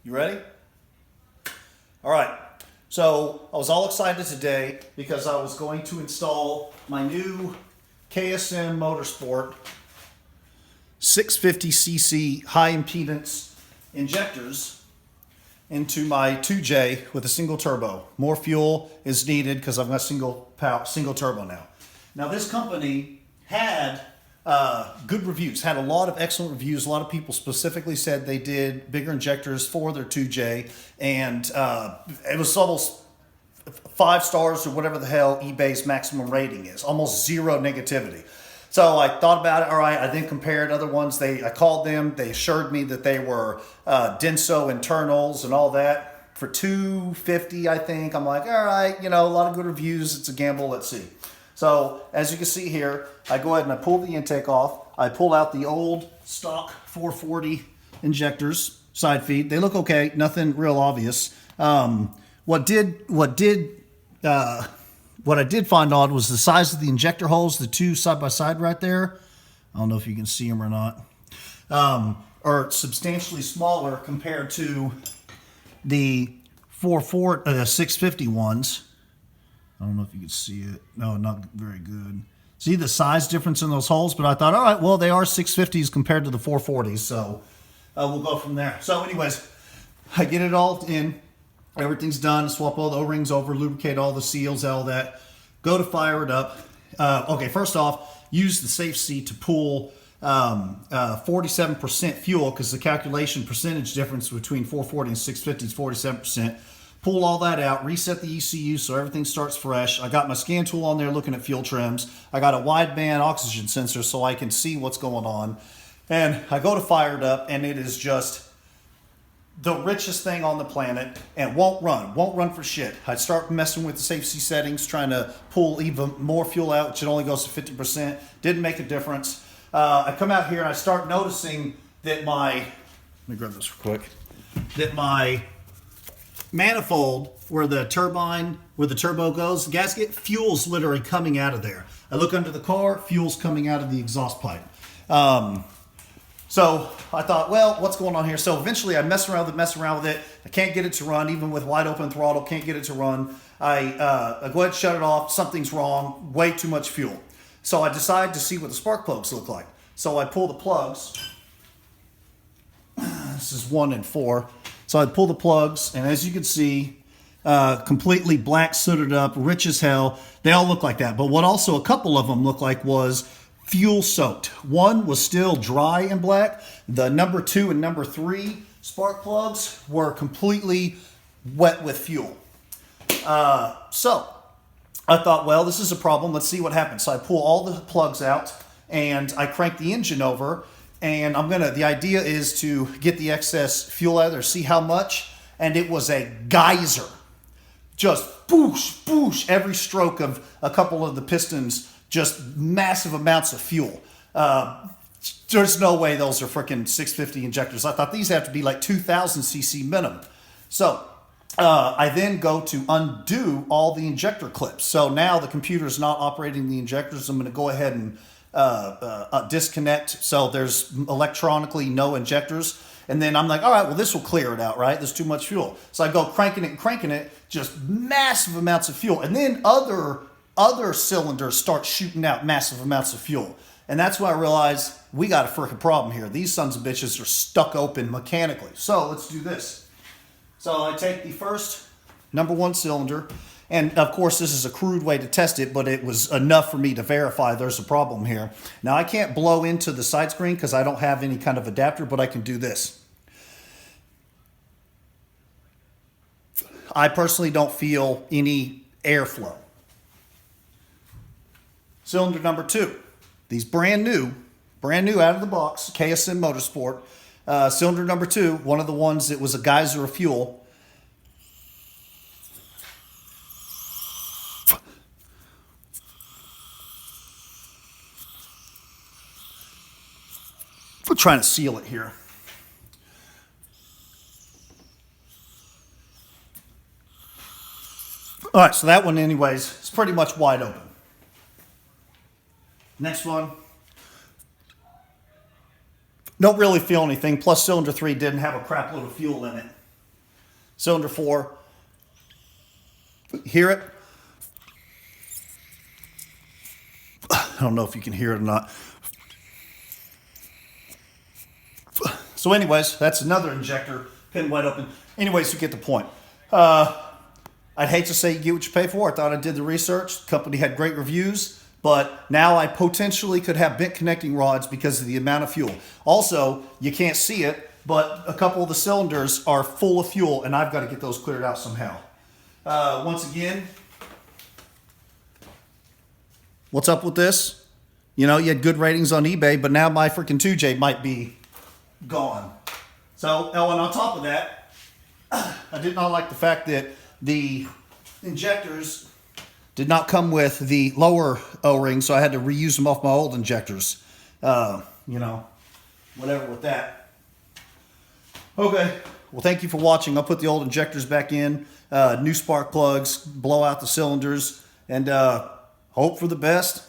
You ready? All right. So I was all excited today because I was going to install my new KSM Motorsport 650cc high impedance injectors into my 2J with a single turbo. More fuel is needed because I've got single turbo now. Now this company had good reviews, had a lot of excellent reviews. A lot of people specifically said they did bigger injectors for their 2J, and it was almost 5 stars or whatever the hell eBay's maximum rating is, almost zero negativity. So I thought about it. All right, I then compared other ones. I called them. They assured me that they were Denso internals and all that for $250, I think. I'm like, all right, a lot of good reviews. It's a gamble. Let's see. So as you can see here, I go ahead and I pull the intake off. I pull out the old stock 440 injectors, side feed. They look okay, nothing real obvious. What I did find odd was the size of the injector holes, the two side by side right there. I don't know if you can see them or not. Are substantially smaller compared to the 650 ones. I don't know if you can see it. No, not very good. See the size difference in those holes? But I thought, all right, well, they are 650s compared to the 440s, so we'll go from there. So anyways, I get it all in. Everything's done. Swap all the O-rings over, lubricate all the seals, all that. Go to fire it up. Okay, first off, use the safe seat to pull 47% fuel because the calculation percentage difference between 440 and 650 is 47%. Pull all that out, reset the ECU so everything starts fresh. I got my scan tool on there looking at fuel trims. I got a wideband oxygen sensor so I can see what's going on. And I go to fire it up, and it is just the richest thing on the planet, and won't run for shit. I start messing with the safety settings, trying to pull even more fuel out, which it only goes to 50%. Didn't make a difference. I come out here and I start noticing that let me grab this real quick, that my manifold where the turbo goes, the gasket, fuel's literally coming out of there. I look under the car, fuel's coming out of the exhaust pipe. So I thought, well, what's going on here? So eventually I mess around with it. I can't get it to run, even with wide open throttle, can't get it to run. I go ahead and shut it off. Something's wrong, way too much fuel. So I decide to see what the spark plugs look like. So I pull the plugs. This is 1 and 4. So I pull the plugs, and as you can see, completely black, sooted up, rich as hell. They all look like that. But what also a couple of them look like was fuel soaked. One was still dry and black. The number 2 and number 3 spark plugs were completely wet with fuel. So I thought, well, this is a problem. Let's see what happens. So I pull all the plugs out and I crank the engine over, and the idea is to get the excess fuel out of there, see how much. And it was a geyser. Just boosh, boosh, every stroke of a couple of the pistons, just massive amounts of fuel. There's no way those are freaking 650 injectors. I thought these have to be like 2,000 cc minimum. So I then go to undo all the injector clips. So now the computer is not operating the injectors. I'm going to go ahead and disconnect. So there's electronically no injectors. And then I'm like, all right, well, this will clear it out, right? There's too much fuel. So I go cranking it, just massive amounts of fuel. And then other cylinders start shooting out massive amounts of fuel. And that's when I realized we got a freaking problem here. These sons of bitches are stuck open mechanically. So let's do this. So I take the first number 1 cylinder, and of course this is a crude way to test it, but it was enough for me to verify there's a problem here. Now I can't blow into the side screen because I don't have any kind of adapter, but I can do this. I personally don't feel any airflow. Cylinder number 2. These brand new out of the box, KSM Motorsport. Cylinder number 2, one of the ones that was a geyser of fuel. We're trying to seal it here. All right, so that one anyways, it's pretty much wide open. Next one. Don't really feel anything. Plus cylinder 3 didn't have a crap load of fuel in it. Cylinder 4. Hear it? I don't know if you can hear it or not. So anyways, that's another injector, pin wide open. Anyways, you get the point. I'd hate to say you get what you pay for. I thought I did the research. The company had great reviews, but now I potentially could have bent connecting rods because of the amount of fuel. Also, you can't see it, but a couple of the cylinders are full of fuel, and I've got to get those cleared out somehow. Once again, what's up with this? You know, you had good ratings on eBay, but now my freaking 2J might be gone. So, oh, and on top of that, I did not like the fact that the injectors did not come with the lower O-ring, so I had to reuse them off my old injectors. You know, whatever with that. Okay, well, thank you for watching. I'll put the old injectors back in, new spark plugs, blow out the cylinders, and hope for the best.